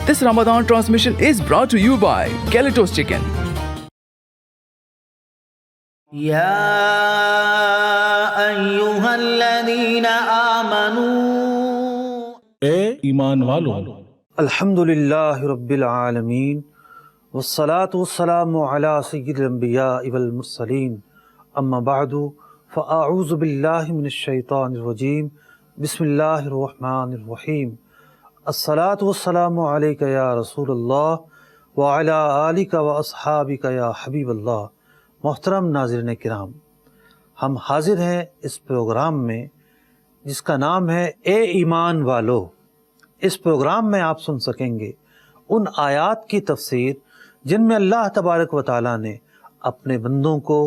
This Ramadan transmission is brought to you by Galatos Chicken. يا أيها الذين آمنوا اے ایمان والو، الحمد للہ رب العالمین والصلاة والسلام علی سید الانبیاء والمرسلین اما بعد فاعوذ باللہ من الشیطان الرجیم بسم اللہ الرحمن الرحیم الصلاة والسلام علیک یا رسول اللہ وعلی آلک واصحابک یا حبیب اللہ۔ محترم ناظرین کرام، ہم حاضر ہیں اس پروگرام میں جس کا نام ہے اے ایمان والو۔ اس پروگرام میں آپ سن سکیں گے ان آیات کی تفسیر جن میں اللہ تبارک و تعالیٰ نے اپنے بندوں کو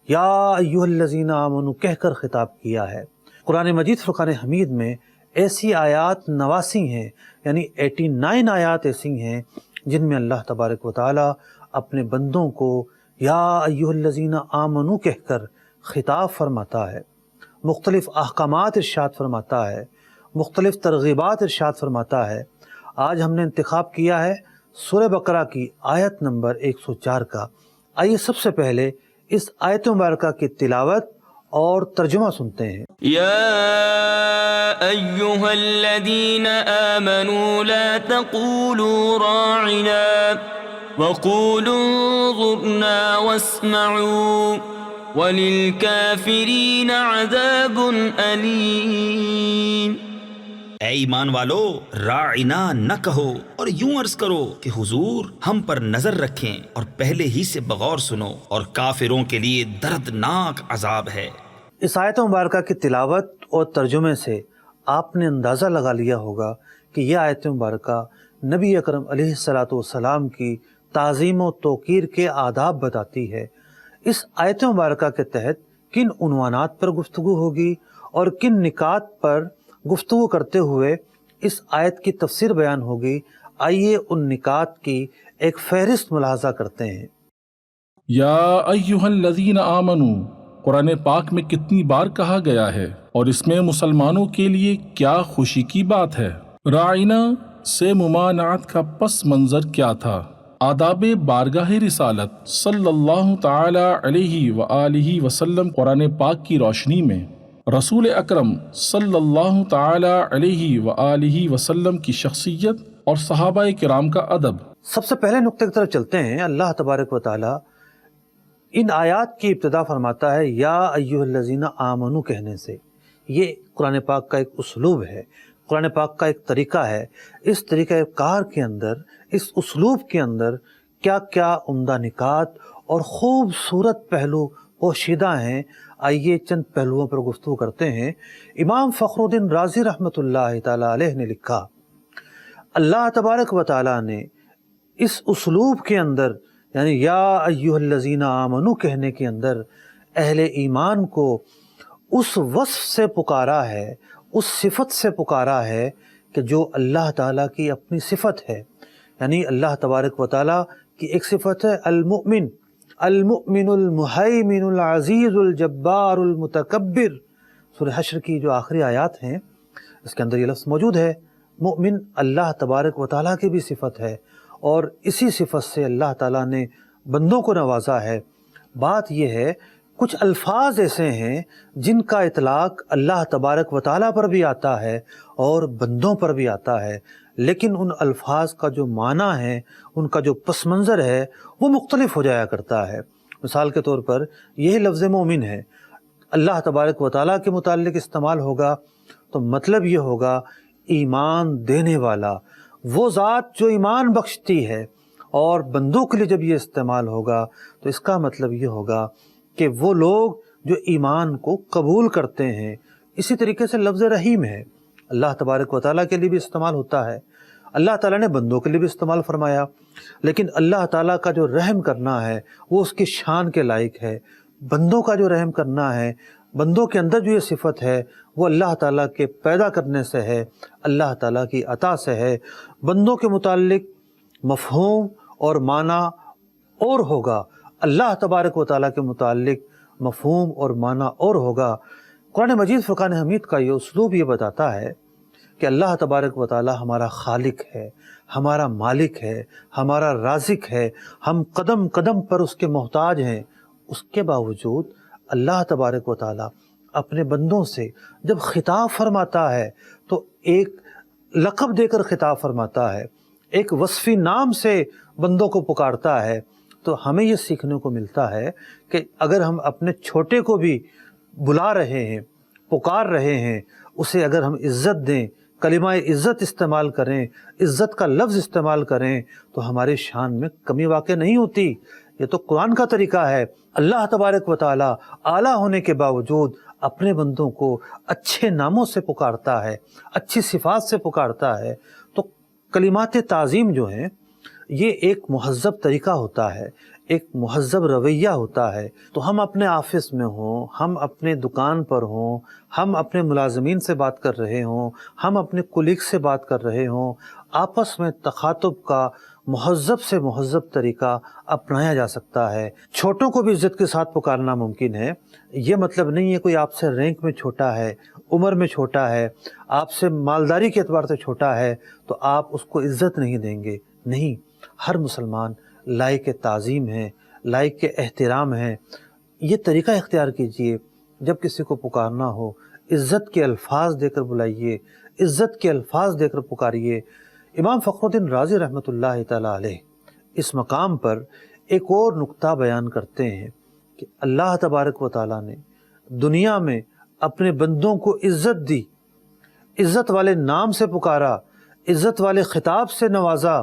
یا ایھا الذین آمنوا کہہ کر خطاب کیا ہے۔ قرآن مجید فرقان حمید میں ایسی آیات 89 ہیں، یعنی 89 آیات ایسی ہیں جن میں اللہ تبارک و تعالیٰ اپنے بندوں کو یا ایھا الذین آمنوا کہہ کر خطاب فرماتا ہے، مختلف احکامات ارشاد فرماتا ہے، مختلف ترغیبات ارشاد فرماتا ہے۔ آج ہم نے انتخاب کیا ہے سورہ بقرہ کی آیت نمبر 104 کا۔ آئیے سب سے پہلے اس آیت مبارکہ کی تلاوت اور ترجمہ سنتے ہیں۔ يا أيها الذين آمنوا لا تقولوا راعنا وقولوا انظرنا واسمعوا وللكافرين عذاب أليم۔ اے ایمان والو، راعنا نہ کہو اور یوں عرض کرو کہ حضور ہم پر نظر رکھیں اور پہلے ہی سے بغور سنو، اور کافروں کے لیے دردناک عذاب ہے۔ اس آیت مبارکہ کی تلاوت اور ترجمے سے آپ نے اندازہ لگا لیا ہوگا کہ یہ آیت مبارکہ نبی اکرم علیہ السلام کی تعظیم و توقیر کے آداب بتاتی ہے۔ اس آیت مبارکہ کے تحت کن عنوانات پر گفتگو ہوگی اور کن نکات پر گفتگو کرتے ہوئے اس آیت کی تفسیر بیان ہوگی، آئیے ان نکات کی ایک فہرست ملاحظہ کرتے ہیں۔ یا ایھا الذین آمنوا قرآن پاک میں کتنی بار کہا گیا ہے، اور اس میں مسلمانوں کے لیے کیا خوشی کی بات ہے۔ راعنا سے ممانعت کا پس منظر کیا تھا؟ آداب بارگاہ رسالت صلی اللہ تعالی علیہ وآلہ وسلم قرآن پاک کی روشنی میں رسول اکرم صلی اللہ تعالی علیہ وآلہ وسلم کی شخصیت اور صحابہ کرام کا ادب۔ سب سے پہلے نقطے کی طرف چلتے ہیں۔ اللہ تبارک و تعالی ان آیات کی ابتدا فرماتا ہے یا ایھا الذین آمنوا کہنے سے۔ یہ قرآن پاک کا ایک اسلوب ہے، قرآن پاک کا ایک طریقہ ہے۔ اس طریقہ کار کے اندر، اس اسلوب کے اندر کیا کیا عمدہ نکات اور خوبصورت پہلو پوشیدہ ہیں، آئیے چند پہلوؤں پر گفتگو کرتے ہیں۔ امام فخر الدین رازی رحمۃ اللہ تعالی علیہ نے لکھا، اللہ تبارک و تعالی نے اس اسلوب کے اندر، یعنی یا ایھا الذین آمنوا کہنے کے اندر، اہل ایمان کو اس وصف سے پکارا ہے، اس صفت سے پکارا ہے کہ جو اللہ تعالیٰ کی اپنی صفت ہے۔ یعنی اللہ تبارک و تعالیٰ کی ایک صفت ہے المؤمن، المؤمن المہیمن العزیز الجبار المتکبر۔ سورہ حشر کی جو آخری آیات ہیں اس کے اندر یہ لفظ موجود ہے۔ مؤمن اللہ تبارک و تعالیٰ کی بھی صفت ہے، اور اسی صفت سے اللہ تعالیٰ نے بندوں کو نوازا ہے۔ بات یہ ہے کچھ الفاظ ایسے ہیں جن کا اطلاق اللہ تبارک و تعالیٰ پر بھی آتا ہے اور بندوں پر بھی آتا ہے، لیکن ان الفاظ کا جو معنی ہے، ان کا جو پس منظر ہے، وہ مختلف ہو جایا کرتا ہے۔ مثال کے طور پر یہی لفظ مومن ہے، اللہ تبارک و تعالیٰ کے متعلق استعمال ہوگا تو مطلب یہ ہوگا ایمان دینے والا، وہ ذات جو ایمان بخشتی ہے، اور بندوں کے لیے جب یہ استعمال ہوگا تو اس کا مطلب یہ ہوگا کہ وہ لوگ جو ایمان کو قبول کرتے ہیں۔ اسی طریقے سے لفظ رحیم ہے، اللہ تبارک و تعالیٰ کے لیے بھی استعمال ہوتا ہے، اللہ تعالیٰ نے بندوں کے لیے بھی استعمال فرمایا، لیکن اللہ تعالیٰ کا جو رحم کرنا ہے وہ اس کی شان کے لائق ہے۔ بندوں کا جو رحم کرنا ہے، بندوں کے اندر جو یہ صفت ہے، وہ اللہ تعالیٰ کے پیدا کرنے سے ہے، اللہ تعالیٰ کی عطا سے ہے۔ بندوں کے متعلق مفہوم اور معنی اور ہوگا، اللہ تبارک و تعالیٰ کے متعلق مفہوم اور معنی اور ہوگا۔ قرآن مجید فرقان حمید کا یہ اسلوب یہ بتاتا ہے کہ اللہ تبارک و تعالی ہمارا خالق ہے، ہمارا مالک ہے، ہمارا رازق ہے، ہم قدم قدم پر اس کے محتاج ہیں، اس کے باوجود اللہ تبارک و تعالی اپنے بندوں سے جب خطاب فرماتا ہے تو ایک لقب دے کر خطاب فرماتا ہے، ایک وصفی نام سے بندوں کو پکارتا ہے۔ تو ہمیں یہ سیکھنے کو ملتا ہے کہ اگر ہم اپنے چھوٹے کو بھی بلا رہے ہیں، پکار رہے ہیں، اسے اگر ہم عزت دیں، کلمہ عزت استعمال کریں، عزت کا لفظ استعمال کریں، تو ہمارے شان میں کمی واقع نہیں ہوتی۔ یہ تو قرآن کا طریقہ ہے۔ اللہ تبارک و تعالی اعلیٰ ہونے کے باوجود اپنے بندوں کو اچھے ناموں سے پکارتا ہے، اچھی صفات سے پکارتا ہے۔ تو کلمات تعظیم جو ہیں یہ ایک مہذب طریقہ ہوتا ہے، ایک مہذب رویہ ہوتا ہے۔ تو ہم اپنے آفس میں ہوں، ہم اپنے دکان پر ہوں، ہم اپنے ملازمین سے بات کر رہے ہوں، ہم اپنے کولیگ سے بات کر رہے ہوں، آپس میں تخاطب کا مہذب سے مہذب طریقہ اپنایا جا سکتا ہے۔ چھوٹوں کو بھی عزت کے ساتھ پکارنا ممکن ہے۔ یہ مطلب نہیں ہے کوئی آپ سے رینک میں چھوٹا ہے، عمر میں چھوٹا ہے، آپ سے مالداری کے اعتبار سے چھوٹا ہے تو آپ اس کو عزت نہیں دیں گے۔ نہیں، ہر مسلمان لائق تعظیم ہے، لائق احترام ہے۔ یہ طریقہ اختیار کیجئے، جب کسی کو پکارنا ہو عزت کے الفاظ دے کر بلائیے، عزت کے الفاظ دے کر پکاریے۔ امام فخر الدین رازی رحمۃ اللہ تعالی علیہ اس مقام پر ایک اور نقطہ بیان کرتے ہیں کہ اللہ تبارک و تعالیٰ نے دنیا میں اپنے بندوں کو عزت دی، عزت والے نام سے پکارا، عزت والے خطاب سے نوازا،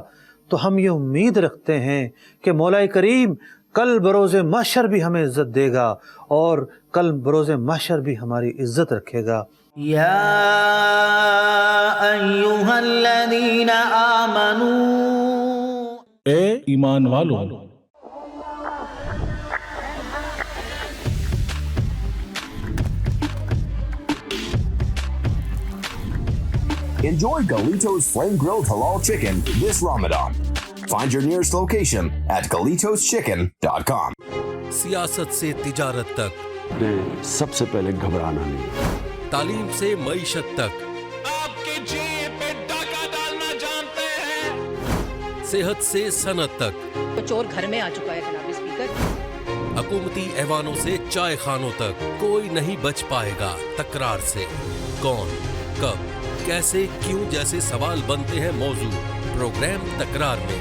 تو ہم یہ امید رکھتے ہیں کہ مولا کریم کل بروز محشر بھی ہمیں عزت دے گا اور کل بروز محشر بھی ہماری عزت رکھے گا۔ یا ایھا الذین آمنوا، اے ایمان والو، Enjoy Galito's flame-grilled halal chicken this Ramadan. Find your nearest location at GalitosChicken.com. سیاست سے تجارت تک، سب سے پہلے گھبرانا نہیں، تعلیم سے معیشت تک، آپ کے جیب پہ ڈاکہ ڈالنا جانتے ہیں، صحت سے صنعت تک، چور گھر میں آ چکا ہے جناب اسپیکر۔ حکومتی ایوانوں سے چائے خانوں تک، کوئی نہیں بچ پائے گا تکرار سے۔ کون، کب، کیسے، کیوں جیسے سوال بنتے ہیں موضوع پروگرام تکرار میں۔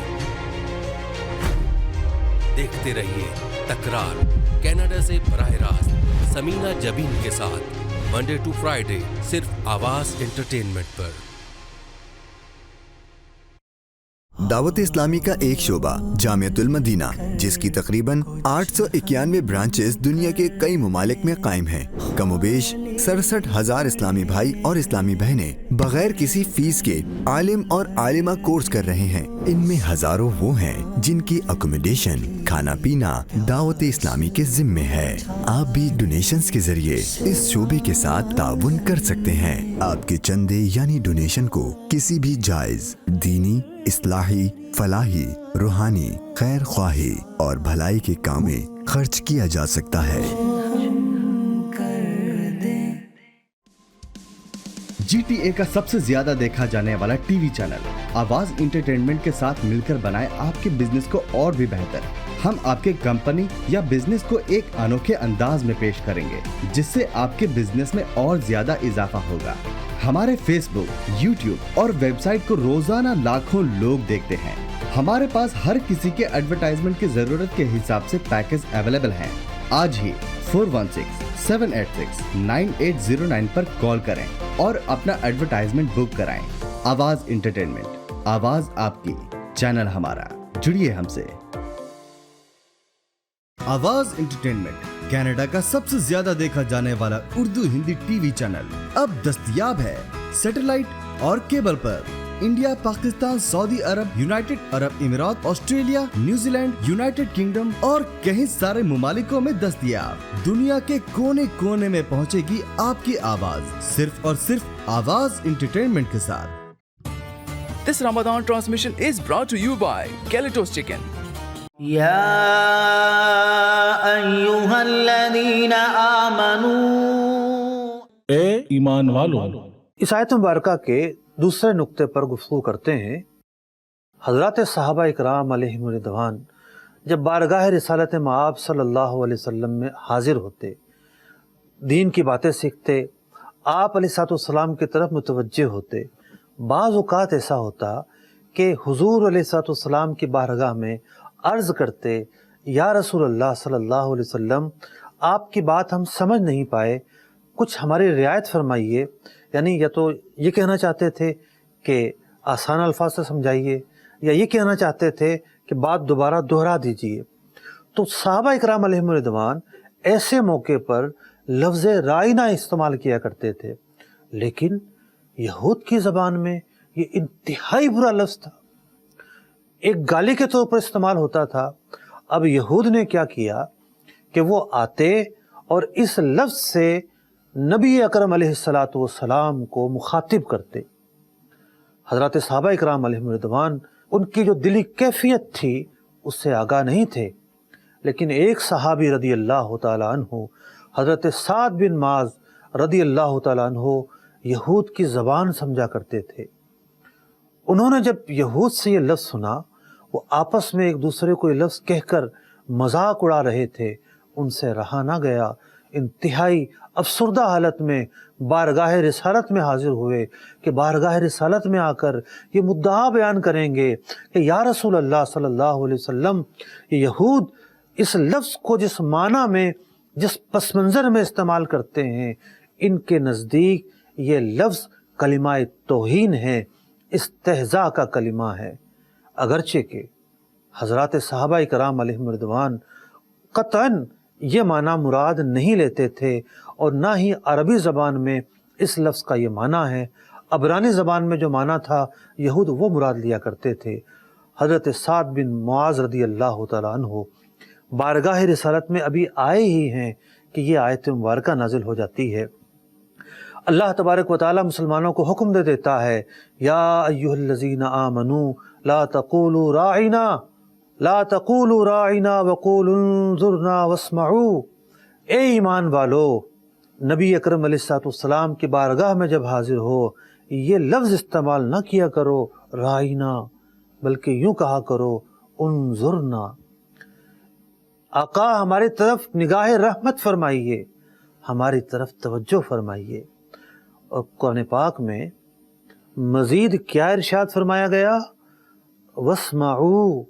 دیکھتے رہیے تکرار، کینیڈا سے براہ راست سمینہ جبین کے ساتھ، منڈے ٹو فرائیڈے، صرف آواز انٹرٹینمنٹ پر۔ دعوت اسلامی کا ایک شعبہ جامعۃ المدینہ، جس کی تقریباً 891 برانچز دنیا کے کئی ممالک میں قائم ہیں۔ کم و بیش 67,000 اسلامی بھائی اور اسلامی بہنیں بغیر کسی فیس کے عالم اور عالمہ کورس کر رہے ہیں۔ ان میں ہزاروں وہ ہیں جن کی اکوموڈیشن، کھانا پینا دعوت اسلامی کے ذمے ہے۔ آپ بھی ڈونیشنز کے ذریعے اس شعبے کے ساتھ تعاون کر سکتے ہیں۔ آپ کے چندے یعنی ڈونیشن کو کسی بھی جائز دینی، اصلاحی، فلاحی، روحانی، خیر خواہی اور بھلائی کے کام میں خرچ کیا جا سکتا ہے۔ جی ٹی اے کا سب سے زیادہ دیکھا جانے والا ٹی وی چینل آواز انٹرٹینمنٹ کے ساتھ مل کر بنائے آپ کے بزنس کو اور بھی بہتر۔ ہم آپ کے کمپنی یا بزنس کو ایک انوکھے انداز میں پیش کریں گے جس سے آپ کے بزنس میں اور زیادہ اضافہ ہوگا۔ ہمارے فیس بک، یوٹیوب اور ویب سائٹ کو روزانہ لاکھوں لوگ دیکھتے ہیں۔ ہمارے پاس ہر کسی کے ایڈورٹائزمنٹ کی ضرورت کے حساب سے پیکج اویلیبل ہیں۔ آج ہی 416-786-9809 پر کال کریں اور اپنا ایڈورٹائزمنٹ بک کرائیں۔ آواز انٹرٹینمنٹ، آواز آپ کی، چینل ہمارا، جڑیے ہم سے۔ آواز انٹرٹینمنٹ کینیڈا کا سب سے زیادہ دیکھا جانے والا Urdu Hindi T V channel اب دستیاب ہے سیٹلائٹ اور کیبل پر۔ انڈیا، پاکستان، سعودی عرب، یونائٹڈ عرب امارات، Australia, New Zealand, United kingdom اور کئی سارے ممالکوں میں دستیاب۔ دنیا کے کونے کونے میں پہنچے گی آپ کی آواز، صرف اور صرف آواز انٹرٹینمنٹ کے ساتھ۔ This Ramadan transmission is brought to you by Galitos Chicken. یا ایھا الذین آمنوا، اے ایمان والو، اس آیت مبارکہ کے दूसरे नुक्ते पर गुफ्तगू करते हैं। हज़रात सहाबा इकराम अलैहिम रिदवान जब बारगाह रिसालत मआब सल्लल्लाहु अलैहि वसल्लम में हाजिर होते, दीन की बातें सीखते, आप अलैहिस्सलाम की तरफ मुतवज्जे होते। बाज़ औक़ात ऐसा होता कि हुज़ूर अलैहिस्सलाम की बारगाह में अर्ज़ करते, या रसूल अल्लाह सल्लल्लाहु अलैहि वसल्लम, आपकी बात हम समझ नहीं पाए, कुछ हमारी रियायत फरमाइए। यानी या तो ये कहना चाहते थे कि आसान अल्फाज से समझाइए, या ये कहना चाहते थे कि बात दोबारा दोहरा दीजिए। तो सहाबा इकराम अलैहिम रिदवान ऐसे मौके पर लफ्ज़ राइना इस्तेमाल किया करते थे, लेकिन यहूद की ज़बान में ये इंतहाई बुरा लफ्ज़ था, एक गाली के तौर पर इस्तेमाल होता था। अब यहूद ने क्या किया कि वो आते और इस लफ्ज़ से नबी अकरम अलैहिस्सलातु वस्सलाम को मुखातिब करते। हज़रत सहाबा इकराम अलैहिम रिदवान उनकी जो दिली कैफियत थी उससे आगाह नहीं थे, लेकिन एक सहाबी रदी अल्लाह तआला अन्हु हज़रत साद बिन माज रदी अल्लाह तआला अन्हु यहूद की ज़बान समझा करते थे। उन्होंने जब यहूद से ये लफ्ज़ सुना, वो आपस में एक दूसरे को ये लफ्ज़ कहकर मजाक उड़ा रहे थे, उनसे रहा ना गया। इंतहाई अफसरदा हालत में बारगाह रिसालत में हाजिर हुए कि बारगाह रिसालत में आकर ये मुद्दा बयान करेंगे कि या रसूल अल्लाह सल्लल्लाहु अलैहि वसल्लम, ये यहूद इस लफ्ज़ को जिस माना में, जिस पस मंज़र में इस्तेमाल करते हैं, इनके नज़दीक ये लफ्ज़ कलिमा तौहीन है, इस्तेहज़ा का कलिमा है। अगरचे के हज़रात सहाबा इकराम अलैहिम रिदवान क़तअन ये माना मुराद नहीं लेते थे, और ना ही अरबी ज़बान में इस लफ्ज़ का ये माना है। अबरानी ज़बान में जो माना था यहूद वो मुराद लिया करते थे। हज़रत साद बिन मुआज़ रदी अल्लाह तआला अन्हु बारगाह रिसालत में अभी आए ही हैं कि ये आयत मुबारका नाजिल हो जाती है। अल्लाह तबारक व तआला मुसलमानों को हुक्म दे देता है, या अय्युहल्लज़ीना आमनू ला तक़ूलू राइना ला तक़ूलू राइना वक़ूलू उन्ज़ुरना वस्मऊ। ए ईमान वालो, नबी अकरम अलैहिस्सलाम की बारगाह में जब हाजिर हो, ये लफ्ज़ इस्तेमाल न किया करो राइना, बल्कि यूँ कहा करो उन्ज़ुरना। आका हमारी तरफ निगाह रहमत फरमाइए, हमारी तरफ तवज्जो फरमाइए। और कुरान पाक में मज़ीद क्या इरशाद फरमाया गया, वस्माऊ।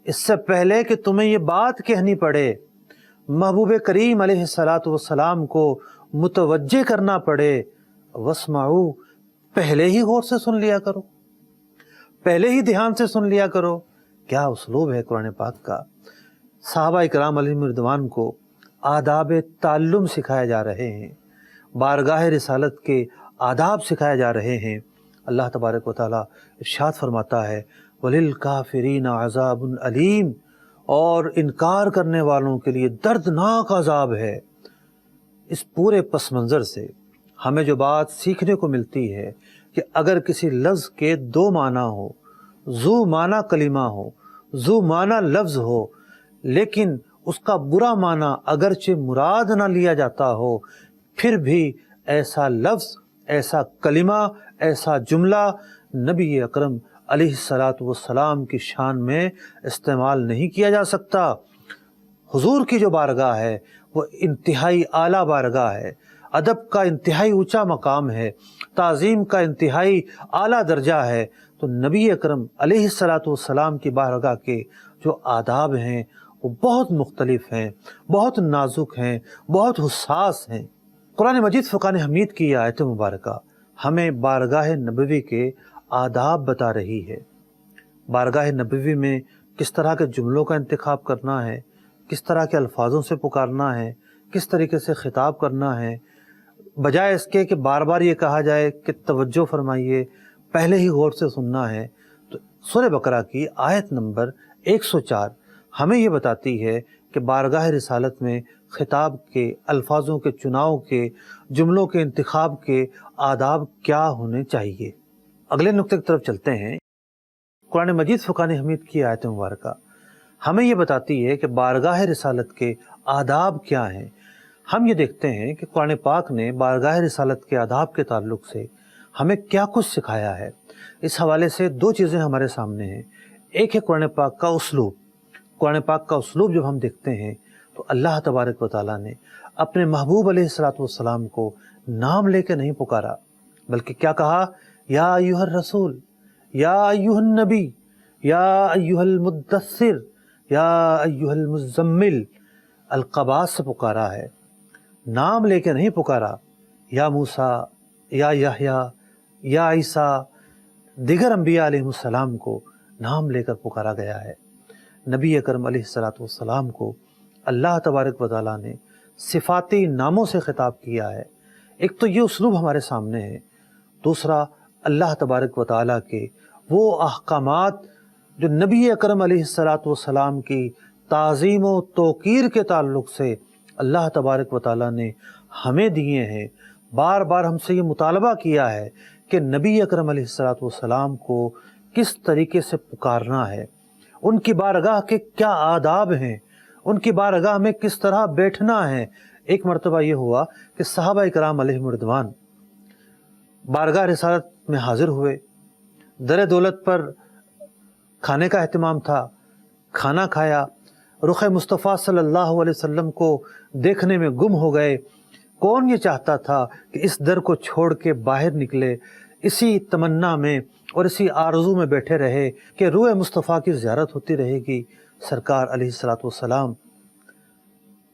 इससे पहले कि तुम्हें ये बात कहनी पड़े, महबूब करीम अलैहिस्सलातु वस्सलाम को मुतवज्जे करना पड़े, वस्माऊ, पहले ही गौर से सुन लिया करो, पहले ही ध्यान से सुन लिया करो। क्या उसलूब है कुरान पाक का। सहाबा इकराम अलैहिम रिदवान को आदाब ताल्लुम सिखाए जा रहे हैं, बारगाह रिसालत के आदाब सिखाए जा रहे हैं। अल्लाह तबारक व तआला इरशाद फरमाता है, वलिल काफिरीना अज़ाबुन अलीम, और इनकार करने वालों के लिए दर्दनाक अज़ाब है। इस पूरे पस मंज़र से हमें जो बात सीखने को मिलती है कि अगर किसी लफ्ज़ के दो माना हो, ज़ू माना कलिमा हो, ज़ू माना लफ्ज़ हो, लेकिन उसका बुरा माना अगरचे मुराद ना लिया जाता हो, फिर भी ऐसा लफ्ज़, ऐसा कलिमा, ऐसा जुमला नबी अकरम अलैहिस्सलातु वस्सलाम की शान में इस्तेमाल नहीं किया जा सकता। हुजूर की जो बारगाह है वो इंतहाई आला बारगाह है, अदब का इंतहाई ऊंचा मकाम है, ताज़ीम का इंतहाई आला दर्जा है। तो नबी अकरम अलैहिस्सलातु वस्सलाम की बारगाह के जो आदाब हैं वो बहुत मुख्तलिफ हैं, बहुत नाजुक हैं, बहुत हुस्सास हैं। कुरान मजीद फ़ुरक़ान हमीद की आयत मुबारका हमें बारगाह नबवी के आदाब बता रही है। बारगाह नबवी में किस तरह के जुमलों का इंतखाब करना है, किस तरह के अल्फाजों से पुकारना है, किस तरीके से खिताब करना है, बजाय इसके कि बार बार ये कहा जाए कि तवज्जो फरमाइए, पहले ही गौर से सुनना है। तो सूरह बकरा की आयत नंबर 104 हमें ये बताती है कि बारगाह रिसालत में खिताब के, अल्फाजों के चुनाव के, जुमलों के इंतखाब के आदाब क्या होने चाहिए। अगले नुक्ते की तरफ चलते हैं। कुरान मजीद फ़ुरक़ान हमीद की आयत मुबारका हमें ये बताती है कि बारगाह रिसालत के आदाब क्या हैं। हम ये देखते हैं कि कुरान पाक ने बारगाह रिसालत के आदाब के ताल्लुक़ से ہمیں کیا کچھ سکھایا ہے۔ اس حوالے سے دو چیزیں ہمارے سامنے ہیں۔ ایک ہے قرآن پاک کا اسلوب۔ قرآن پاک کا اسلوب جب ہم دیکھتے ہیں تو اللہ تبارک و تعالیٰ نے اپنے محبوب علیہ السلام کو نام لے کے نہیں پکارا، بلکہ کیا کہا؟ یا ایھا الرسول، یا ایھا النبی، یا ایھا المدثر، یا ایھا المزمل، القابات سے پکارا ہے، نام لے کے نہیں پکارا۔ یا موسیٰ، یا یحییٰ، یا عیسیٰ، دیگر انبیاء علیہ السلام کو نام لے کر پکارا گیا ہے۔ نبی اکرم علیہ السلام کو اللہ تبارک و تعالیٰ نے صفاتی ناموں سے خطاب کیا ہے۔ ایک تو یہ اسلوب ہمارے سامنے ہے، دوسرا اللہ تبارک و تعالیٰ کے وہ احکامات جو نبی اکرم علیہ السلام کی تعظیم و توقیر کے تعلق سے اللہ تبارک و تعالیٰ نے ہمیں دیے ہیں۔ بار بار ہم سے یہ مطالبہ کیا ہے کہ نبی اکرم علیہ السلام کو کس طریقے سے پکارنا ہے، ان کی بارگاہ کے کیا آداب ہیں، ان کی بارگاہ میں کس طرح بیٹھنا ہے۔ ایک مرتبہ یہ ہوا کہ صحابہ کرام علیہم رضوان بارگاہ رسالت میں حاضر ہوئے، در دولت پر کھانے کا اہتمام تھا، کھانا کھایا، رخ مصطفیٰ صلی اللہ علیہ وسلم کو دیکھنے میں گم ہو گئے۔ کون یہ چاہتا تھا کہ اس در کو چھوڑ کے باہر نکلے، اسی تمنا میں اور اسی آرزو میں بیٹھے رہے کہ روح مصطفیٰ کی زیارت ہوتی رہے گی۔ سرکار علیہ السلام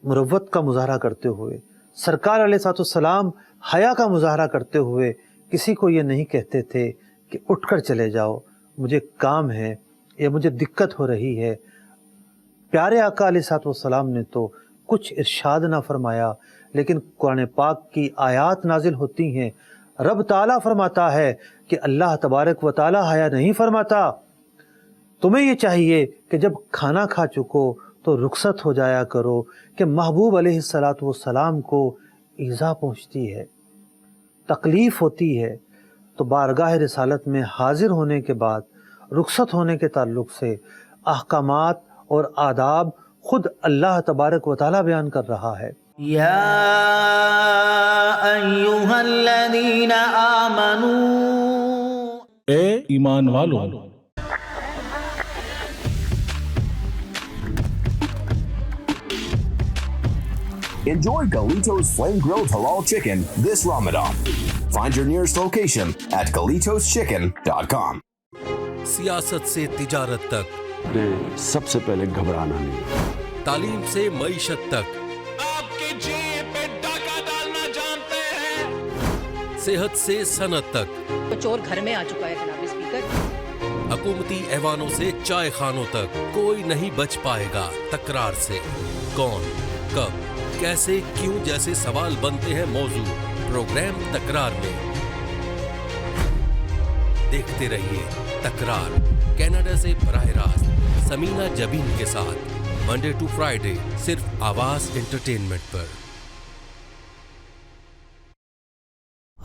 مروت کا مظاہرہ کرتے ہوئے، سرکار علیہ السلام حیا کا مظاہرہ کرتے ہوئے کسی کو یہ نہیں کہتے تھے کہ اٹھ کر چلے جاؤ، مجھے کام ہے یا مجھے دقت ہو رہی ہے۔ پیارے آقا علیہ السلام نے تو کچھ ارشاد نہ فرمایا، لیکن قرآن پاک کی آیات نازل ہوتی ہیں، رب تعالیٰ فرماتا ہے کہ اللہ تبارک و تعالیٰ حیا نہیں فرماتا۔ تمہیں یہ چاہیے کہ جب کھانا کھا چکو تو رخصت ہو جایا کرو، کہ محبوب علیہ السلام کو ایذا پہنچتی ہے، تکلیف ہوتی ہے۔ تو بارگاہ رسالت میں حاضر ہونے کے بعد رخصت ہونے کے تعلق سے احکامات اور آداب خود اللہ تبارک و تعالیٰ بیان کر رہا ہے۔ یا ایھا الذین آمنوا، اے ایمان والوں، Enjoy Galitos Flame Grilled Halal Chicken this Ramadan. Find your nearest location at GalitosChicken.com. सियासत से तिजारत तक, ने सबसे पहले घबराना नहीं। तालीम से मईशत तक, आपके जेब पे डाका डालना जानते हैं। सेहत से सनत तक, तो चोर घर में आ चुका है जनाब स्पीकर। हुकूमती ऐवानों से चाय खानों तक, कोई नहीं बच पाएगा तकरार से। कौन, कब, कैसे, क्यों जैसे सवाल बनते हैं मौजू प्रोग्राम तकरार में। देखते रहिए तकरार, कनाडा से बराह रास्त समीना जबीन के साथ, मंडे टू फ्राइडे सिर्फ आवाज एंटरटेनमेंट पर।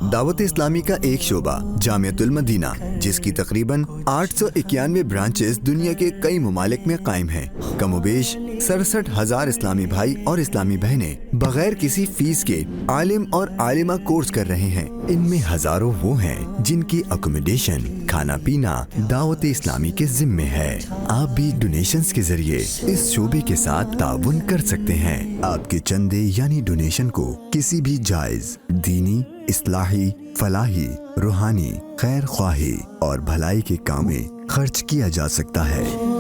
दावत इस्लामी का एक शोबा जामियतुल मदीना, जिसकी तकरीबन 891 ब्रांचेस दुनिया के कई ममालिक में कायम हैं। कमोबेश 67,000 इस्लामी भाई और इस्लामी बहनें बगैर किसी फीस के आलिम और आलिमा कोर्स कर रहे हैं। इनमें हजारों वो हैं जिनकी अकोमोडेशन, खाना पीना दावत इस्लामी के जिम्मे है। आप भी डोनेशंस के जरिए इस शोबे के साथ ताउन कर सकते हैं। आपके चंदे यानी डोनेशन को किसी भी जायज दीनी, इस्लाही, फलाही, रूहानी, खैर ख्वाही और भलाई के काम में खर्च किया जा सकता है।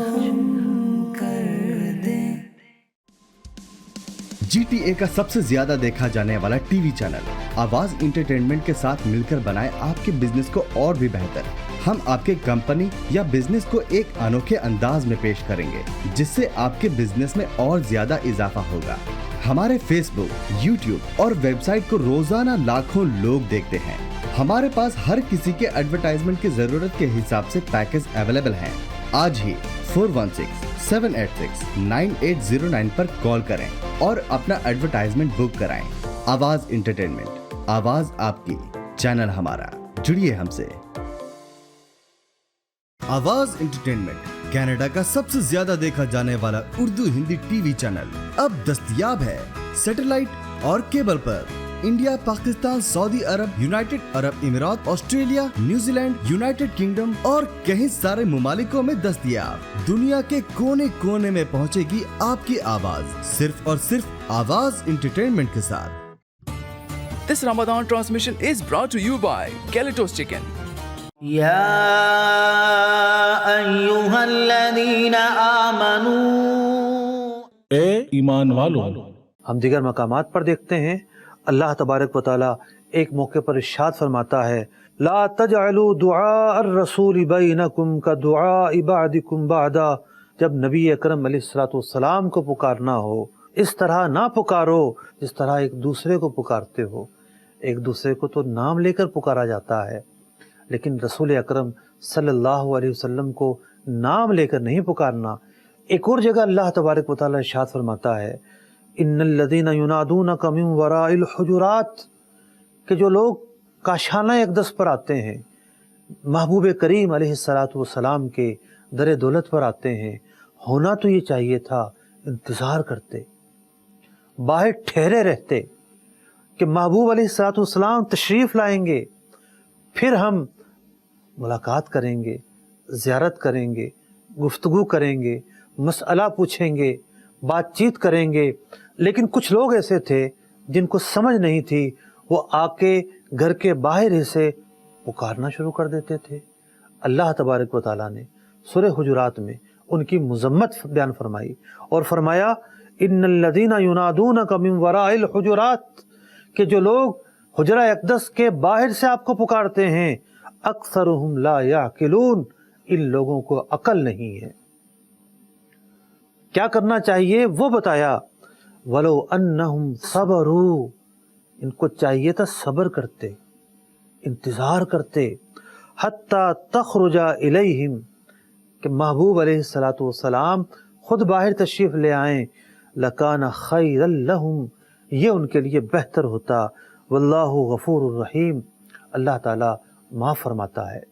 GTA का सबसे ज्यादा देखा जाने वाला टीवी चैनल आवाज इंटरटेनमेंट के साथ मिलकर बनाए आपके बिजनेस को और भी बेहतर। हम आपके कंपनी या बिजनेस को एक अनोखे अंदाज में पेश करेंगे, जिससे आपके बिजनेस में और ज्यादा इजाफा होगा। हमारे फेसबुक, यूट्यूब और वेबसाइट को रोजाना लाखों लोग देखते हैं। हमारे पास हर किसी के एडवर्टाइजमेंट की जरूरत के हिसाब से पैकेज अवेलेबल हैं। आज ही 416-786-9809 पर कॉल करें और अपना एडवर्टाइजमेंट बुक कराएं। आवाज इंटरटेनमेंट, आवाज आपकी, चैनल हमारा, जुड़िए हमसे। आवाज इंटरटेनमेंट कनाडा का सबसे ज्यादा देखा जाने वाला उर्दू हिंदी टीवी चैनल अब दस्तयाब है सैटेलाइट और केबल पर। India, Pakistan, Saudi Arab, United Arab Emirates, Australia, New Zealand, United Kingdom और कई सारे मुमालिकों में दस्तयाब। दुनिया के कोने कोने में पहुंचेगी आपकी आवाज, सिर्फ और सिर्फ आवाज एंटरटेनमेंट के साथ। This Ramadan transmission is brought to you by Galatos Chicken. या अय्युहल्लज़ीना आमनू, ए ईमान वालों। हम दीगर मकामात पर देखते हैं अल्लाह तबारक व तआला एक मौके पर इरशाद फरमाता है, ला तजअलू दुआ अर्रसूल बैनकुम का दुआ इबादिकुम बादा। जब नबी अकरम अलैहिस्सलाम को पुकारना हो, इस तरह ना पुकारो जिस तरह एक दूसरे को पुकारते हो। एक दूसरे को तो नाम लेकर पुकारा जाता है, लेकिन रसूल अकरम सल्लल्लाहु अलैहि वसल्लम को नाम लेकर नहीं पुकारना। एक और जगह अल्लाह तबारक व तआला इरशाद फरमाता है, इन्नल्लज़ीना युनादूनका मिन वराइल हुजुरात, कि जो लोग काशाना अक़दस पर आते हैं, महबूब करीम अलैहिस्सलातु वस्सलाम के दर दौलत पर आते हैं, होना तो ये चाहिए था इंतज़ार करते, बाहर ठहरे रहते कि महबूब अलैहिस्सलातु वस्सलाम तशरीफ़ लाएंगे, फिर हम मुलाकात करेंगे, ज़ियारत करेंगे, गुफ्तगू करेंगे, मसला पूछेंगे, बातचीत करेंगे। लेकिन कुछ लोग ऐसे थे जिनको समझ नहीं थी, वो आके घर के बाहर ही से पुकारना शुरू कर देते थे। अल्लाह तबारक व तआला ने सूरह हुजुरात में उनकी मुज़म्मत बयान फरमाई और फरमाया, इन्नल्लज़ीना युनादूनका मिन वराइल हुजुरात, कि जो लोग हुजरा अक़दस के बाहर से आपको पुकारते हैं, अक्सरुहुम ला याकिलून, इन लोगों को अकल नहीं है। क्या करना चाहिए वो बताया, वलो अन्नहुम सबरू, इनको चाहिए था सब्र करते, इंतज़ार करते, हत्ता तखरुजा इलैहिम, कि महबूब अलैहिस्सलातु वस्सलाम खुद बाहर तशरीफ़ ले आएँ, लकाना खैरल लहुम, ये उनके लिए बेहतर होता। वल्लाहु गफूरुर रहीम, अल्लाह ताला माफ़ फरमाता है।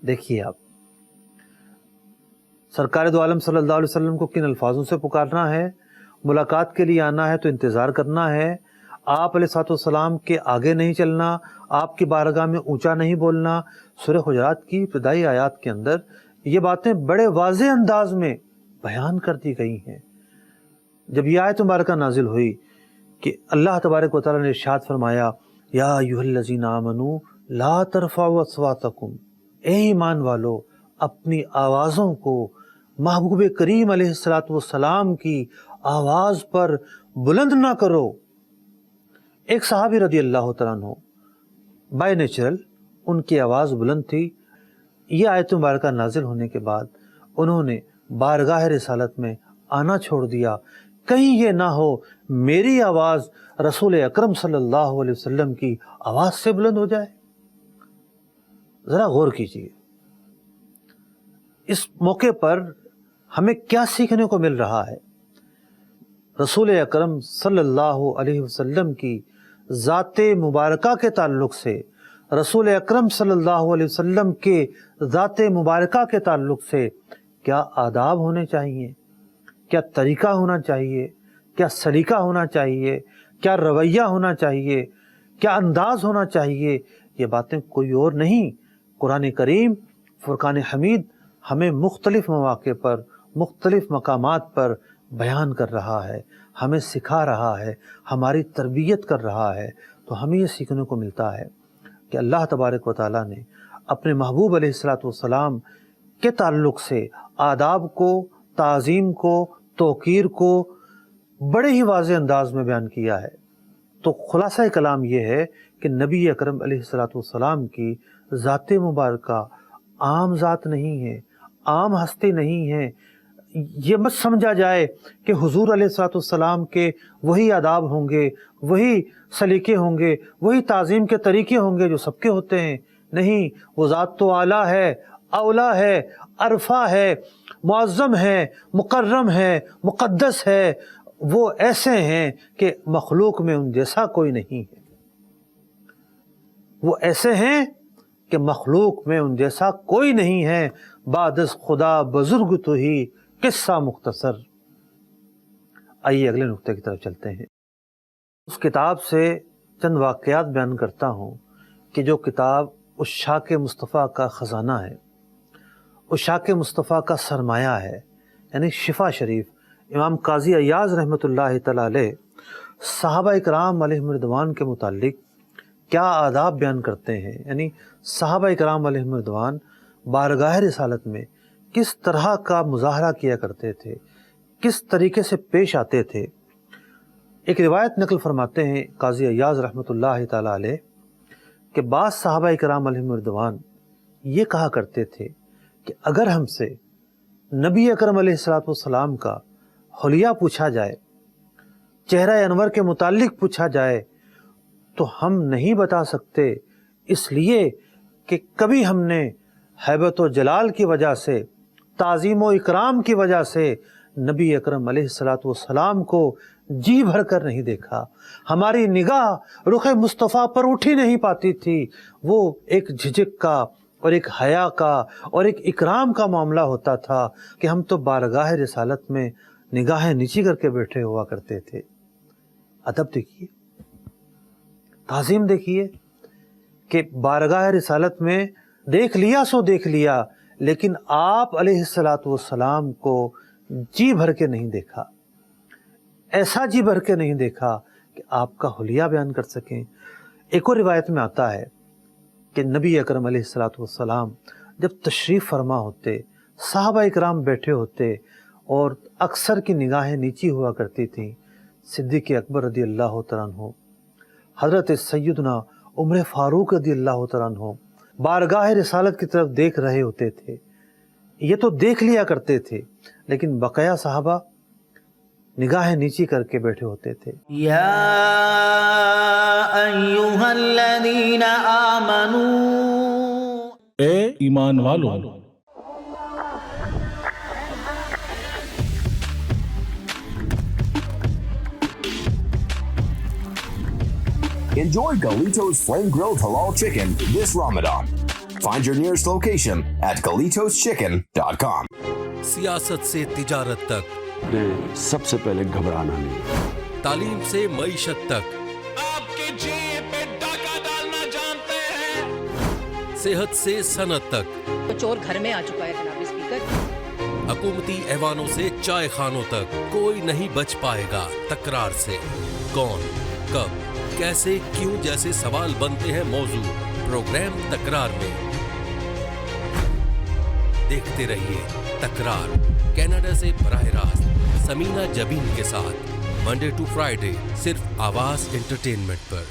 देखिए आप, सरकार दो आलम सल्लल्लाहु अलैहि वसल्लम को किन अल्फाजों से पुकारना है, मुलाकात के लिए आना है तो इंतज़ार करना है, आप अलैहिस्सलाम के आगे नहीं चलना, आपकी बारगाह में ऊंचा नहीं बोलना। सूरह हुजुरात की इब्तिदाई आयात के अंदर ये बातें बड़े वाज़े अंदाज में बयान कर दी गई हैं। जब ये आयत मुबारका नाजिल हुई कि अल्लाह तबारक व तआला ने इरशाद फरमाया, या अय्युहल्लज़ीना आमनू ला तरफ़अू अस्वातकुम, ए ईमान वालो अपनी आवाज़ों को महबूब करीम अलैहिस्सलातु वस्सलाम की आवाज़ पर बुलंद ना करो। एक सहाबी रदी अल्लाह तआला अन्हु, बाय नेचुरल उनकी आवाज़ बुलंद थी। ये आयत मुबारका नाजिल होने के बाद उन्होंने बारगाह रिसालत में आना छोड़ दिया, कहीं ये ना हो मेरी आवाज़ रसूल अकरम सल्लल्लाहु अलैहि वसल्लम की आवाज़ से बुलंद हो जाए। ज़रा गौर कीजिए, इस मौके पर हमें क्या सीखने को मिल रहा है। रसूल अकरम सल्लल्लाहु अलैहि वसल्लम की ज़ाते मुबारका के ताल्लुक़ से, रसूल अकरम सल्लल्लाहु अलैहि वसल्लम के ज़ाते मुबारका के ताल्लुक़ से क्या आदाब होने चाहिए, क्या तरीक़ा होना चाहिए, क्या सलीका होना चाहिए, क्या रवैया होना चाहिए, क्या अंदाज़ होना चाहिए, ये बातें कोई और नहीं, कुरान करीम फुरकान हमीद हमें मुख्तलिफ़ मौक़े पर, मुख्तलिफ़ मकामात पर बयान कर रहा है, हमें सिखा रहा है, हमारी तरबियत कर रहा है। तो हमें ये सीखने को मिलता है कि अल्लाह तबारक व तआला ने अपने महबूब अलैहिस्सलातु वस्सलाम के ताल्लुक़ से आदाब को, ताज़ीम को, तौक़ीर को बड़े ही वाज़े अंदाज में बयान किया है। तो खुलासा कलाम ये है कि नबी अकरम अलैहिस्सलातु वस्सलाम की ज़ात मुबारका आम ज़ात नहीं है, आम हस्ती नहीं है। ये मत समझा जाए कि हुजूर अलैहिस्सलातु वस्सलाम के वही आदाब होंगे, वही सलीके होंगे, वही ताज़ीम के तरीके होंगे जो सबके होते हैं। नहीं, वो ज़ात तो आला है, औला है, अरफा है, मुअज़्ज़म है, मुकर्रम है, मुक़द्दस है। वो ऐसे हैं कि मखलूक में उन जैसा कोई नहीं है। वो ऐसे हैं कि मखलूक में उन जैसा कोई नहीं है। बादस खुदा बुजुर्ग तो ही किस्सा मुख्तसर। आइए अगले नुक्ते की तरफ चलते हैं। اس کتاب سے چند واقعات بیان کرتا ہوں کہ جو کتاب عشاق مصطفیٰ کا خزانہ ہے، عشاق مصطفیٰ کا سرمایہ ہے، یعنی شفا شریف۔ امام قاضی ایاز رحمۃ اللہ تعالی علیہ صحابہ اکرام علیہم رضوان کے متعلق کیا آداب بیان کرتے ہیں، یعنی صحابہ اکرام علیہم رضوان بارگاہ رسالت میں کس طرح کا مظاہرہ کیا کرتے تھے، کس طریقے سے پیش آتے تھے۔ ایک روایت نقل فرماتے ہیں قاضی ایاز رحمۃ اللہ تعالی علیہ کہ بعض صحابہ اکرام علیہم رضوان یہ کہا کرتے تھے کہ اگر ہم سے نبی اکرم علیہ السلام کا حلیہ پوچھا جائے، چہرہ انور کے متعلق پوچھا جائے تو ہم نہیں بتا سکتے، اس لیے کہ کبھی ہم نے ہیبت و جلال کی وجہ سے، تعظیم و اکرام کی وجہ سے نبی اکرم علیہ السلام کو جی بھر کر نہیں دیکھا، ہماری نگاہ رخ مصطفیٰ پر اٹھی نہیں پاتی تھی۔ وہ ایک جھجک کا اور ایک حیا کا اور ایک اکرام کا معاملہ ہوتا تھا کہ ہم تو بارگاہ رسالت میں نگاہیں نیچی کر کے بیٹھے ہوا کرتے تھے۔ ادب دیکھیے، تعظیم دیکھیے کہ بارگاہ رسالت میں دیکھ لیا سو دیکھ لیا، لیکن آپ علیہ السلام کو جی بھر کے نہیں دیکھا، ایسا جی بھر کے نہیں دیکھا کہ آپ کا حلیہ بیان کر سکیں۔ ایک اور روایت میں آتا ہے کہ نبی اکرم علیہ السلام جب تشریف فرما ہوتے، صحابہ اکرام بیٹھے ہوتے اور اکثر کی نگاہیں نیچی ہوا کرتی تھیں، صدیق اکبر رضی اللہ تعالیٰ عنہ، حضرت سیدنا عمر فاروق رضی اللہ تعالیٰ عنہ بارگاہ رسالت کی طرف دیکھ رہے ہوتے تھے۔ یہ تو دیکھ لیا کرتے تھے، لیکن بقیہ صحابہ نگاہیں نیچی کر کے بیٹھے ہوتے تھے۔ یا ایھا الذین آمنوا، اے ایمان والو، Enjoy Galito's Flame Grilled Halal Chicken this Ramadan. Find your nearest location at GalitosChicken.com. सियासत से तिजारत तक, सबसे पहले घबराना नहीं। तालीम से मईशत तक, आपके जेब पे डाका डालना जानते हैं। सेहत से सनत तक, तो चोर घर में आ चुका है जनाब स्पीकर। हुकूमती ऐवानों से चाय खानों तक, कोई नहीं बच पाएगा तकरार से। कौन, कब, कैसे, क्यों जैसे सवाल बनते हैं मौजू प्रोग्राम तकरार में। देखते रहिए तकरार, कनाडा से बराह रास्त समीना जबीन के साथ, मंडे टू फ्राइडे सिर्फ आवाज एंटरटेनमेंट पर।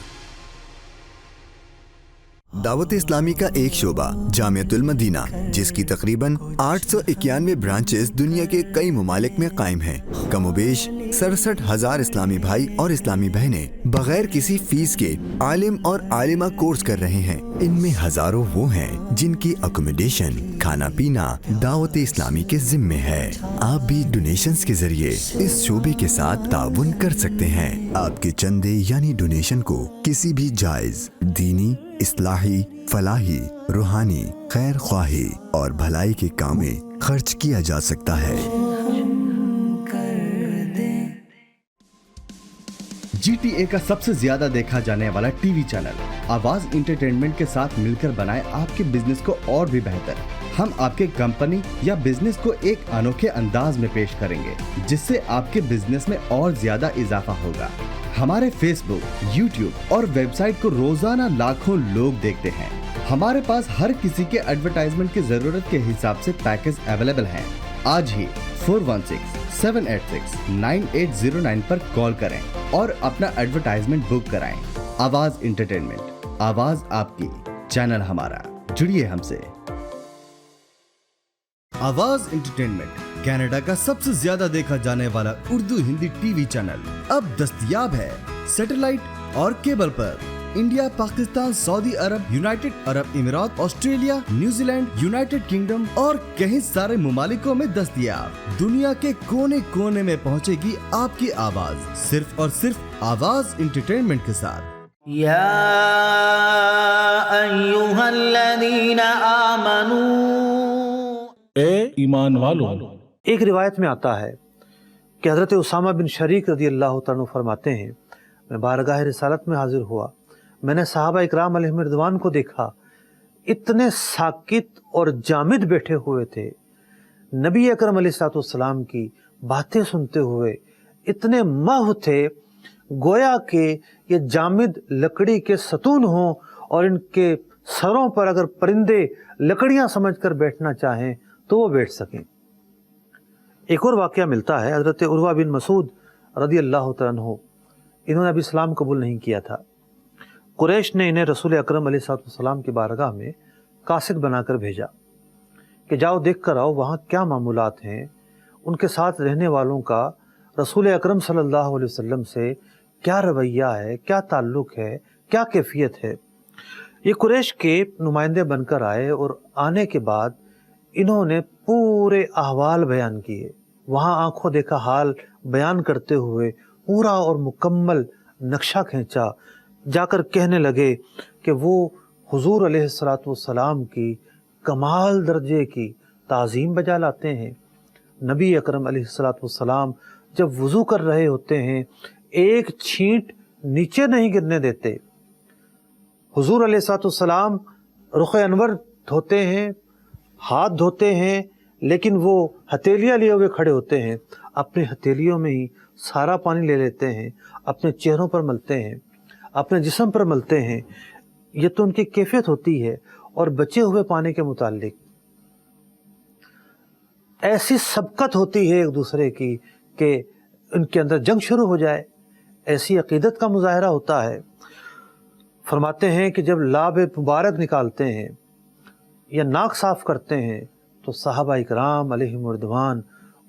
दावत इस्लामी का एक शोबा जामियतुल मदीना, जिसकी तकरीबन 891 ब्रांचेस दुनिया के कई मुमालिक में कायम हैं। कमोबेश 67,000 इस्लामी भाई और इस्लामी बहनें बगैर किसी फीस के आलिम और आलिमा कोर्स कर रहे हैं। इनमें हजारों वो हैं जिनकी अकोमोडेशन, खाना पीना दावत इस्लामी के जिम्मे है। आप भी डोनेशंस के जरिए इस शोबे के साथ ताउन कर सकते हैं। आपके चंदे यानी डोनेशन को किसी भी जायज दीनी, इस्लाही, फलाही, रूहानी, खैर ख्वाही और भलाई के काम में खर्च किया जा सकता है। GTA का सबसे ज्यादा देखा जाने वाला टीवी चैनल आवाज इंटरटेनमेंट के साथ मिलकर बनाए आपके बिजनेस को और भी बेहतर। हम आपके कंपनी या बिजनेस को एक अनोखे अंदाज में पेश करेंगे, जिससे आपके बिजनेस में और ज्यादा इजाफा होगा। हमारे फेसबुक, यूट्यूब और वेबसाइट को रोजाना लाखों लोग देखते हैं। हमारे पास हर किसी के एडवर्टाइजमेंट की जरूरत के हिसाब से पैकेज अवेलेबल हैं। आज ही 416-786-9809 पर कॉल करें और अपना एडवर्टाइजमेंट बुक कराएं। आवाज इंटरटेनमेंट, आवाज आपकी, चैनल हमारा, जुड़िए हमसे। आवाज इंटरटेनमेंट कनाडा का सबसे ज्यादा देखा जाने वाला उर्दू हिंदी टीवी चैनल अब दस्तयाब है सैटेलाइट और केबल पर। India, Pakistan, Saudi Arab, United Arab Emirates, Australia, New Zealand, United Kingdom और कई सारे मुमालिकों में दस्तयाब। दुनिया के कोने कोने में पहुंचेगी आपकी आवाज, सिर्फ और सिर्फ आवाज इंटरटेनमेंट के साथ। या अय्युहल्लज़ीना आमनू, ए ईमान वालों। ایک روایت میں آتا ہے کہ حضرت اسامہ بن شریک رضی اللہ تعالیٰ عنہ فرماتے ہیں मैं बारगाह रिसालत में हाजिर हुआ, मैंने सहाबा इकराम अलैहिम रिदवान को देखा, इतने साकित और जामिद बैठे हुए थे, नबी अकरम अलैहिस्सलाम की बातें सुनते हुए इतने महव थे, गोया कि ये जामिद लकड़ी के सतून हों और इनके सरों पर अगर परिंदे लकड़ियां समझकर बैठना चाहें तो वो बैठ सकें। एक और वाक़या मिलता है, हज़रत उर्वा बिन मसूद रदी अल्लाह तआला अन्हु, इन्होंने अभी इस्लाम कबूल नहीं किया था। कुरैश ने इन्हें रसूल अकरम अलैहिस्सलाम की बारगाह में कासिद बनाकर भेजा कि जाओ देख कर आओ वहाँ क्या मामूलात हैं, उनके साथ रहने वालों का रसूल अकरम सल्लल्लाहु अलैहि वसल्लम से क्या रवैया है, क्या ताल्लुक़ है, क्या कैफियत है। ये कुरैश के नुमाइंदे बनकर आए और आने के बाद इन्होंने पूरे अहवाल बयान किए, वहाँ आंखों देखा हाल बयान करते हुए पूरा और मुकम्मल नक्शा खींचा। जाकर कहने लगे कि वो हुजूर अलैहिस्सलातु वस्सलाम की कमाल दर्जे की ताज़ीम बजा लाते हैं। नबी अकरम अलैहिस्सलातु वस्सलाम जब वज़ू कर रहे होते हैं एक छींट नीचे नहीं गिरने देते। हुजूर अलैहिस्सलातु वस्सलाम रुख़ अनवर धोते हैं, हाथ धोते हैं, लेकिन वो हथेलियाँ लिए हुए खड़े होते हैं, अपने हथेलियों में ही सारा पानी ले लेते हैं, अपने चेहरों पर मलते हैं, अपने जिस्म पर मलते हैं। ये तो उनकी कैफियत होती है। और बचे हुए पानी के मुतालिक ऐसी सबकत होती है एक दूसरे की कि उनके अंदर जंग शुरू हो जाए, ऐसी अकीदत का मुजाहरा होता है। फरमाते हैं कि जब लाब मुबारक निकालते हैं या नाक साफ़ करते हैं तो सहाबा इकराम अलैहिम रिदवान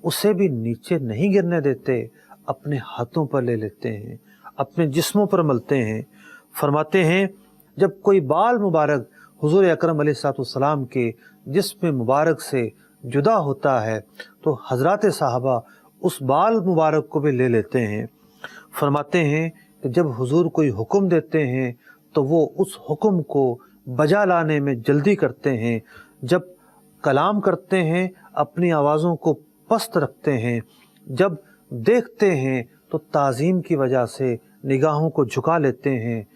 उसे भी नीचे नहीं गिरने देते, अपने हाथों पर ले लेते हैं, अपने जिस्मों पर मलते हैं। फरमाते हैं जब कोई बाल मुबारक हुजूर अकरम अलैहिस्सलाम के जिस्म मुबारक से जुदा होता है तो हज़रात साहबा उस बाल मुबारक को भी ले लेते हैं। फरमाते हैं कि जब हुजूर कोई हुक्म देते हैं तो वो उस हुक्म को बजा लाने में जल्दी करते हैं। जब कलाम करते हैं अपनी आवाज़ों को पस्त रखते हैं, जब देखते हैं तो ताज़ीम की वजह से निगाहों को झुका लेते हैं।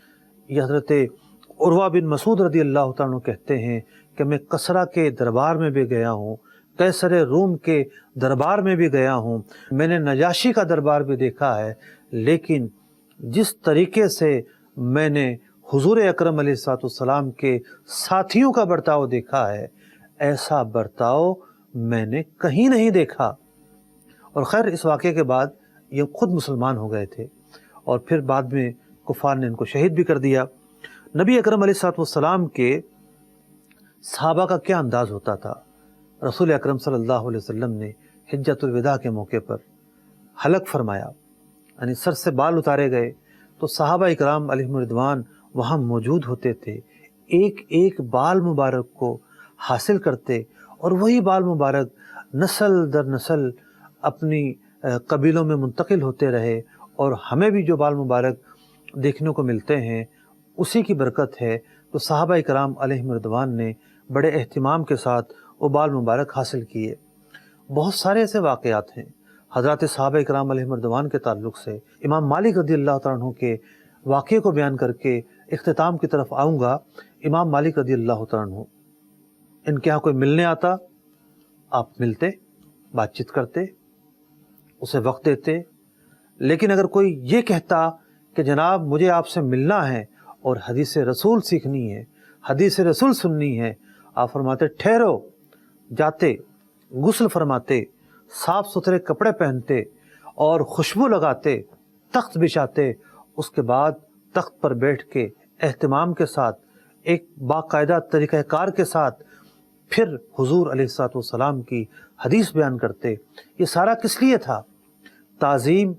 ये हज़रत उर्वा बिन मसूद रदी अल्लाह तआला अन्हु कहते हैं कि मैं कसरा के दरबार में भी गया हूँ, कैसर रूम के दरबार में भी गया हूँ, मैंने नजाशी का दरबार भी देखा है, लेकिन जिस तरीके से मैंने हुजूर अकरम अलैहिस्सलाम के साथियों का बर्ताव देखा है, ऐसा बर्ताव मैंने कहीं नहीं देखा। और खैर इस वाक़े के बाद ये खुद मुसलमान हो गए थे और फिर बाद में कुफार ने इनको शहीद भी कर दिया। नबी अकरम अलैहिस्सलाम के सहाबा का क्या अंदाज़ होता था। रसूल अकरम सल्लल्लाहु अलैहि वसल्लम ने हिज्जतुल विदा के मौके पर हलक फरमाया, यानी सर से बाल उतारे गए तो सहाबा इकराम अलैहिम रिदवान वहाँ मौजूद होते थे, एक एक बाल मुबारक को हासिल करते और वही बाल मुबारक नस्ल दर नस्ल अपनी कबीलों में मुंतकिल होते रहे और हमें भी जो बाल मुबारक देखने को मिलते हैं उसी की बरकत है। तो सहाबा इकराम अलैहिम रिदवान ने बड़े एहतिमाम के साथ वो बाल मुबारक हासिल किए। बहुत सारे ऐसे वाक़यात हैं हज़रत सहाबा इकराम अलैहिम रिदवान के ताल्लुक़ से। इमाम मालिक रज़ी अल्लाह तआला अन्हु के वाक़े को बयान करके इख्तिताम की तरफ आऊँगा। इमाम मालिक रज़ी अल्लाह तआला अन्हु, इनके यहाँ कोई मिलने आता, आप मिलते, बातचीत करते, उसे वक्त देते। लेकिन अगर कोई ये कहता कि जनाब मुझे आपसे मिलना है और हदीस रसूल सीखनी है, हदीस रसूल सुननी है, आप फरमाते ठहरो, जाते, गुस्ल फरमाते, साफ़ सुथरे कपड़े पहनते और खुशबू लगाते, तख्त बिछाते, उसके बाद तख्त पर बैठ के एहतिमाम के साथ एक बाकायदा तरीक़ाकार के साथ फिर हुजूर अलैहिस्सलाम की हदीस बयान करते। ये सारा किस लिए था? ताज़ीम,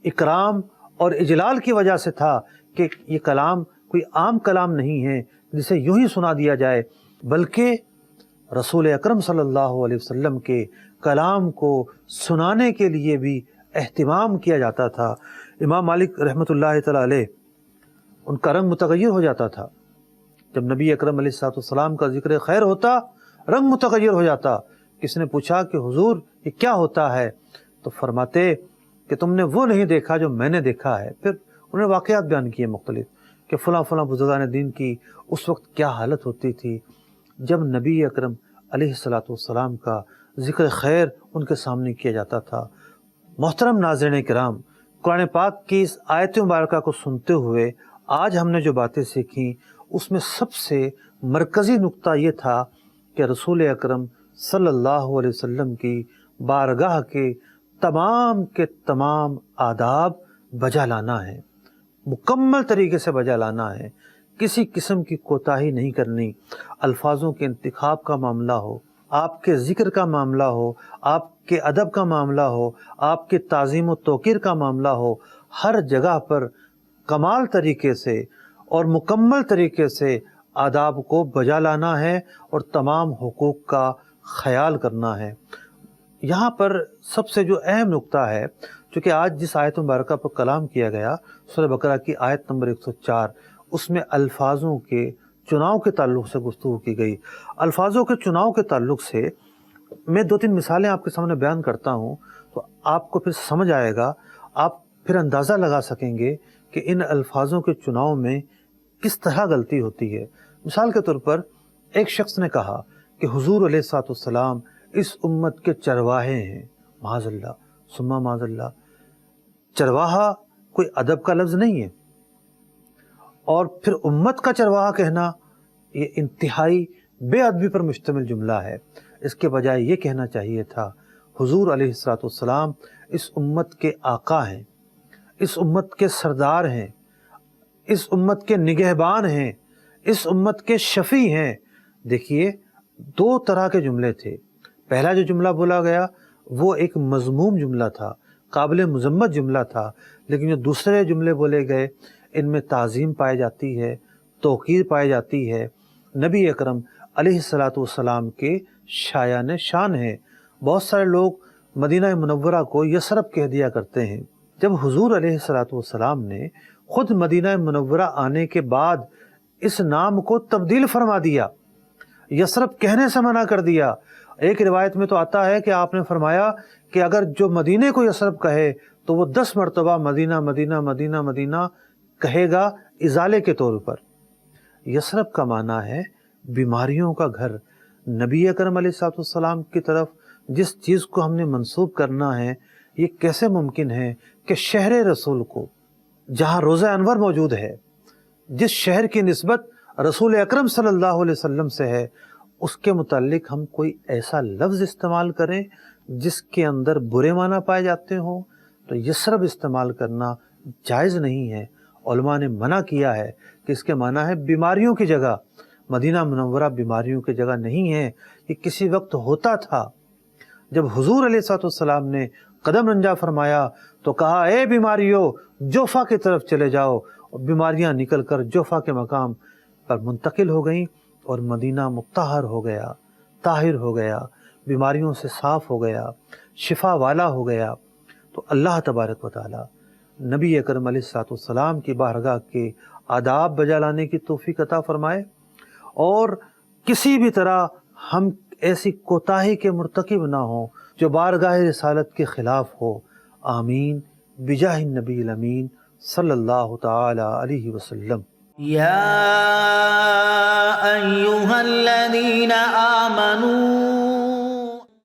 इकराम और इजलाल की वजह से था कि ये कलाम कोई आम कलाम नहीं है जिसे यूं ही सुना दिया जाए, बल्कि रसूल अकरम सल्लल्लाहु अलैहि वसल्लम के कलाम को सुनाने के लिए भी एहतिमाम किया जाता था। इमाम मालिक रहमतुल्लाहि तआला अलैह, उनका रंग मुतग़य्यर हो जाता था। जब नबी अकरम अलैहिस्सलाम का जिक्र खैर होता, रंग मुतग़य्यर हो जाता। किसी ने पूछा कि हुजूर ये क्या होता है? तो फरमाते कि तुमने वो नहीं देखा जो मैंने देखा है। फिर انہوں نے واقعات بیان کیے مختلف کہ فلاں فلاں بزرگان دین کی اس وقت کیا حالت ہوتی تھی جب نبی اکرم علیہ الصلاۃ والسلام کا ذکر خیر ان کے سامنے کیا جاتا تھا۔ محترم ناظرین کرام، قرآن پاک کی اس آیت مبارکہ کو سنتے ہوئے آج ہم نے جو باتیں سیکھیں اس میں سب سے مرکزی نقطہ یہ تھا کہ رسول اکرم صلی اللہ علیہ وسلم کی بارگاہ کے تمام آداب بجا لانا ہے، مکمل طریقے سے بجا لانا ہے، کسی قسم کی کوتاہی نہیں کرنی۔ الفاظوں کے انتخاب کا معاملہ ہو، آپ کے ذکر کا معاملہ ہو، آپ کے ادب کا معاملہ ہو، آپ کے تعظیم و توقیر کا معاملہ ہو، ہر جگہ پر کمال طریقے سے اور مکمل طریقے سے آداب کو بجا لانا ہے اور تمام حقوق کا خیال کرنا ہے۔ یہاں پر سب سے جو اہم نقطہ ہے، چونکہ آج جس آیت مبارکہ پر کلام کیا گیا سورہ بقرہ کی آیت نمبر 104، اس میں الفاظوں کے چناؤ کے تعلق سے گفتگو کی گئی۔ الفاظوں کے چناؤ کے تعلق سے میں 2-3 مثالیں آپ کے سامنے بیان کرتا ہوں تو آپ کو پھر سمجھ آئے گا، آپ پھر اندازہ لگا سکیں گے کہ ان الفاظوں کے چناؤ میں کس طرح غلطی ہوتی ہے۔ مثال کے طور پر ایک شخص نے کہا کہ حضور علیہ الصلوۃ والسلام اس امت کے چرواہے ہیں، معاذ اللہ ثم معاذ اللہ۔ چرواہا کوئی ادب کا لفظ نہیں ہے، اور پھر امت کا چرواہا کہنا یہ انتہائی بے ادبی پر مشتمل جملہ ہے۔ اس کے بجائے یہ کہنا چاہیے تھا حضور علیہ الصلوۃ والسلام اس امت کے آقا ہیں، اس امت کے سردار ہیں، اس امت کے نگہبان ہیں، اس امت کے شفیع ہیں۔ دیکھیے 2 طرح کے جملے تھے۔ پہلا جو جملہ بولا گیا وہ ایک مذموم جملہ تھا، قابل مذمت جملہ تھا، لیکن جو دوسرے جملے بولے گئے ان میں تعظیم پائی جاتی ہے، توقیر پائی جاتی ہے، نبی اکرم علیہ الصلوۃ والسلام کے شایان شان ہیں۔ بہت سارے لوگ مدینہ منورہ کو یثرب کہہ دیا کرتے ہیں۔ جب حضور علیہ الصلوۃ والسلام نے خود مدینہ منورہ آنے کے بعد اس نام کو تبدیل فرما دیا، یثرب کہنے سے منع کر دیا۔ ایک روایت میں تو آتا ہے کہ آپ نے فرمایا کہ اگر جو مدینے کو یثرب کہے تو وہ 10 مرتبہ مدینہ مدینہ مدینہ مدینہ کہے گا ازالے کے طور پر۔ یثرب کا معنی ہے بیماریوں کا گھر۔ نبی اکرم علیہ الصلوۃ والسلام کی طرف جس چیز کو ہم نے منسوب کرنا ہے، یہ کیسے ممکن ہے کہ شہر رسول کو، جہاں روضہ انور موجود ہے، جس شہر کی نسبت رسول اکرم صلی اللہ علیہ وسلم سے ہے، اس کے متعلق ہم کوئی ایسا لفظ استعمال کریں جس کے اندر برے معنی پائے جاتے ہوں؟ تو یثرب استعمال کرنا جائز نہیں ہے۔ علماء نے منع کیا ہے کہ اس کے معنی ہے بیماریوں کی جگہ۔ مدینہ منورہ بیماریوں کی جگہ نہیں ہے، یہ کسی وقت ہوتا تھا۔ جب حضور علیہ الصلوۃ والسلام نے قدم رنجا فرمایا تو کہا اے بیماریوں جوفا کی طرف چلے جاؤ، اور بیماریاں نکل کر جوفا کے مقام پر منتقل ہو گئیں اور مدینہ مطہر ہو گیا، طاہر ہو گیا، بیماریوں سے صاف ہو گیا، شفا والا ہو گیا۔ تو اللہ تبارک و تعالی نبی اکرم علیہ الصلوۃ والسلام کی بارگاہ کے آداب بجا لانے کی توفیق عطا فرمائے، اور کسی بھی طرح ہم ایسی کوتاہی کے مرتکب نہ ہوں جو بارگاہ رسالت کے خلاف ہو۔ آمین بجاہ النبی الامین صلی اللہ تعالی علیہ وسلم۔ یا ایھا الذین آمنوا،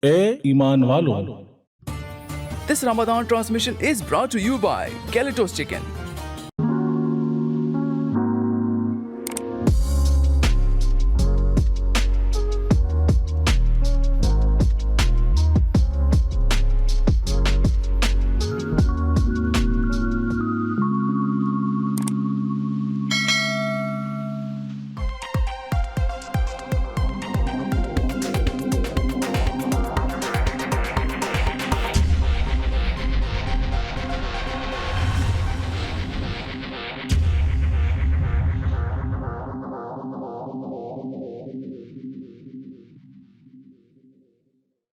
اے ایمان والو۔ This Ramadan transmission is brought to you by Galatos Chicken.